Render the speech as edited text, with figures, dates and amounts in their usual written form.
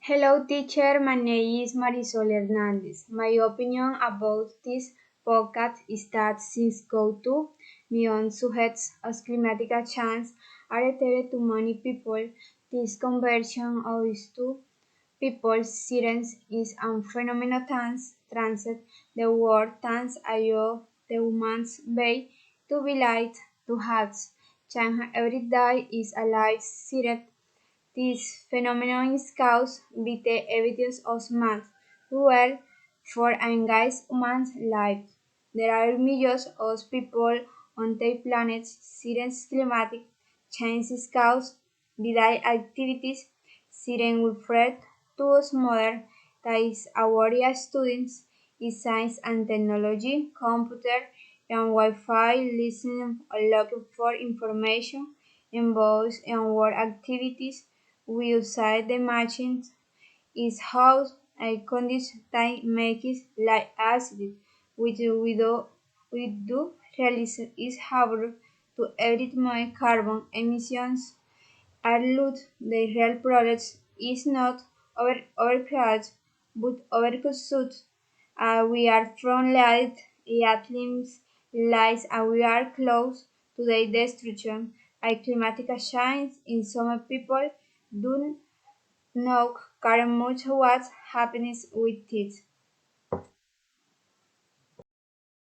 Hello, teacher. My name is Marisol Hernandez. My opinion about this podcast is that since go-to beyond subjects as climatic change are related to many people, this conversion of these two people's science is a phenomenon transit the world thanks ayo the humans way to be light to hearts. Change every day is a life siret. This phenomenon is caused by the evidence of math, where for engage human life. There are millions of people on the planet since climatic change is caused by their activities. Siren Wilfred to modern that is our students in science and technology, computer and Wi-Fi, listening or looking for information involves in work activities. We outside the machines is how a condition time makes like acid, which we do realize is harder to edit my carbon emissions are loot. The real product is not overcrowded but overconsumed. We are from light, athletes, lies, and we are close to the destruction. Climatic change in some people do not care much what happens with it.